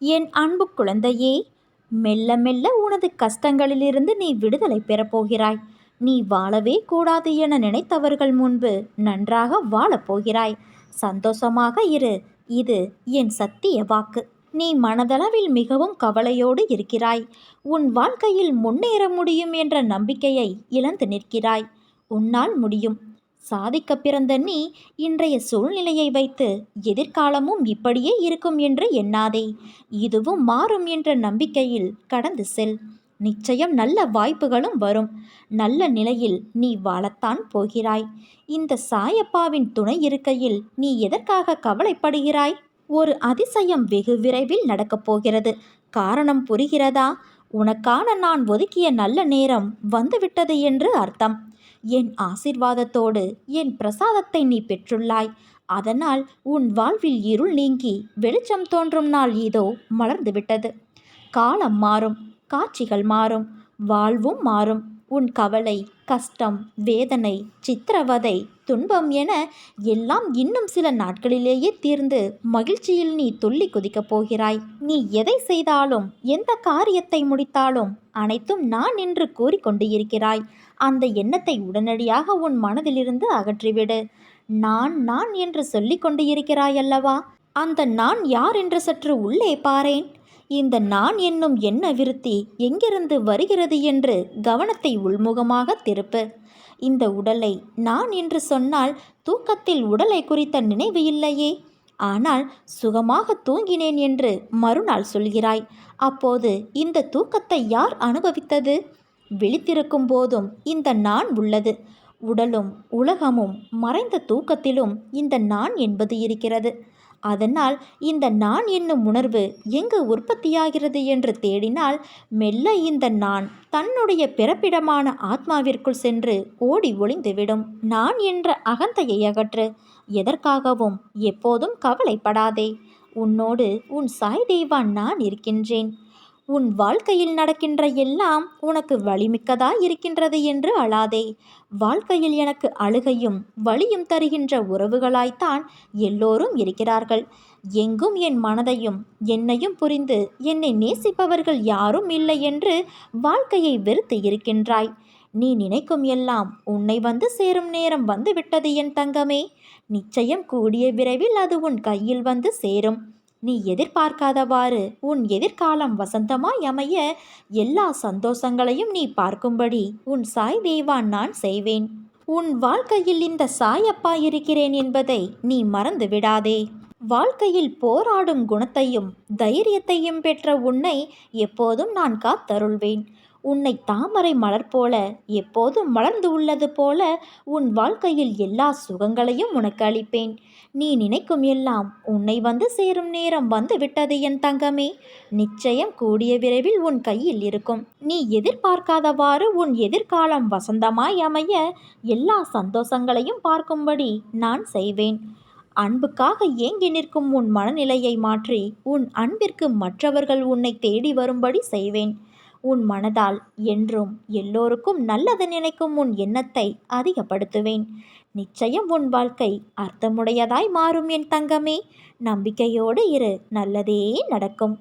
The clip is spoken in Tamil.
என் அன்பு குழந்தையே, மெல்ல மெல்ல உனது கஷ்டங்களிலிருந்து நீ விடுதலை பெறப்போகிறாய். நீ வாழவே கூடாது என நினைத்தவர்கள் முன்பு நன்றாக வாழப்போகிறாய். சந்தோஷமாக இரு. இது என் சத்திய வாக்கு. நீ மனதளவில் மிகவும் கவலையோடு இருக்கிறாய். உன் வாழ்க்கையில் முன்னேற முடியும் என்ற நம்பிக்கையை இழந்து நிற்கிறாய். உன்னால் முடியும். சாதிக்க பிறந்த நீ இன்றைய சூழ்நிலையை வைத்து எதிர்காலமும் இப்படியே இருக்கும் என்று எண்ணாதே. இதுவும் மாறும் என்ற நம்பிக்கையில் கடந்து செல். நிச்சயம் நல்ல வாய்ப்புகளும் வரும். நல்ல நிலையில் நீ வாழத்தான் போகிறாய். இந்த சாயப்பாவின் துணை இருக்கையில் நீ எதற்காக கவலைப்படுகிறாய்? ஒரு அதிசயம் வெகு விரைவில் நடக்கப் போகிறது. காரணம் புரிகிறதா? உனக்கான நான் ஒதுக்கிய நல்ல நேரம் வந்துவிட்டது என்று அர்த்தம். என் ஆசிர்வாதத்தோடு என் பிரசாதத்தை நீ பெற்றுள்ளாய். அதனால் உன் வாழ்வில் இருள் நீங்கி வெளிச்சம் தோன்றும் நாள் இதோ மலர்ந்துவிட்டது. காலம் மாறும், காட்சிகள் மாறும், வாழ்வும் மாறும். உன் கவலை, கஷ்டம், வேதனை, சித்திரவதை, துன்பம் என எல்லாம் இன்னும் சில நாட்களிலேயே தீர்ந்து மகிழ்ச்சியில் நீ துள்ளி குதிக்கப் போகிறாய். நீ எதை செய்தாலும், எந்த காரியத்தை முடித்தாலும் அனைத்தும் நான் என்று கூறிக்கொண்டு இருக்கிறாய். அந்த எண்ணத்தை உடனடியாக உன் மனதிலிருந்து அகற்றிவிடு. நான் நான் என்று சொல்லிக் கொண்டு இருக்கிறாய் அல்லவா? அந்த நான் யார் என்று சற்று உள்ளே பாரேன். இந்த நான் என்னும் எண்ண விருத்தி எங்கிருந்து வருகிறது என்று கவனத்தை உள்முகமாக திருப்பு. இந்த உடலை நான் என்று சொன்னால் தூக்கத்தில் உடலை குறித்த நினைவு இல்லையே. ஆனால் சுகமாக தூங்கினேன் என்று மறுநாள் சொல்கிறாய். அப்போது இந்த தூக்கத்தை யார் அனுபவித்தது? விழித்திருக்கும் போதும் இந்த நான் உள்ளது. உடலும் உலகமும் மறைந்த தூக்கத்திலும் இந்த நான் என்பது இருக்கிறது. அதனால் இந்த நான் என்னும் உணர்வு எங்கு உற்பத்தியாகிறது என்று தேடினால் மெல்ல இந்த நான் தன்னுடைய பிறப்பிடமான ஆத்மாவிற்குள் சென்று ஓடி ஒளிந்துவிடும். நான் என்ற அகந்தையை அகற்று. எதற்காகவும் எப்போதும் கவலைப்படாதே. உன்னோடு உன் சாய் தேவா நான் இருக்கின்றேன். உன் வாழ்க்கையில் நடக்கின்ற எல்லாம் உனக்கு வலிமிக்கதாய் இருக்கின்றது என்று அழாதே. வாழ்க்கையில் எனக்கு அழுகையும் வலியும் தருகின்ற உறவுகளாய்த்தான் எல்லோரும் இருக்கிறார்கள். எங்கும் என் மனதையும் என்னையும் புரிந்து என்னை நேசிப்பவர்கள் யாரும் இல்லை என்று வாழ்க்கையை வெறுத்து இருக்கின்றாய். நீ நினைக்கும் எல்லாம் உன்னை வந்து சேரும் நேரம் வந்துவிட்டது என் தங்கமே. நிச்சயம் கூடிய விரைவில் அது உன் கையில் வந்து சேரும். நீ எதிர்பார்க்காதவாறு உன் எதிர்காலம் வசந்தமாய் அமைய எல்லா சந்தோஷங்களையும் நீ பார்க்கும்படி உன் சாய் தேவா நான் செய்வேன். உன் வாழ்க்கையில் இந்த சாயப்பா இருக்கிறேன் என்பதை நீ மறந்து விடாதே. வாழ்க்கையில் போராடும் குணத்தையும் தைரியத்தையும் பெற்ற உன்னை எப்போதும் நான் காத்தருள்வேன். உன்னை தாமரை மலர் போல எப்போதும் மலர்ந்து உள்ளது போல உன் வாழ்க்கையில் எல்லா சுகங்களையும் உனக்கு அளிப்பேன். நீ நினைக்கும் எல்லாம் உன்னை வந்து சேரும் நேரம் வந்து விட்டது என் தங்கமே. நிச்சயம் கூடிய விரைவில் உன் கையில் இருக்கும். நீ எதிர்பார்க்காதவாறு உன் எதிர்காலம் வசந்தமாய் அமைய எல்லா சந்தோஷங்களையும் பார்க்கும்படி நான் செய்வேன். அன்புக்காக ஏங்கி நிற்கும் உன் மனநிலையை மாற்றி உன் அன்பிற்கு மற்றவர்கள் உன்னை தேடி வரும்படி செய்வேன். உன் மனதால் என்றும் எல்லோருக்கும் நல்லது நினைக்கும் உன் எண்ணத்தை அதிகப்படுத்துவேன். நிச்சயம் உன் வாழ்க்கை அர்த்தமுடையதாய் மாறும் என் தங்கமே. நம்பிக்கையோடு இரு. நல்லதே நடக்கும்.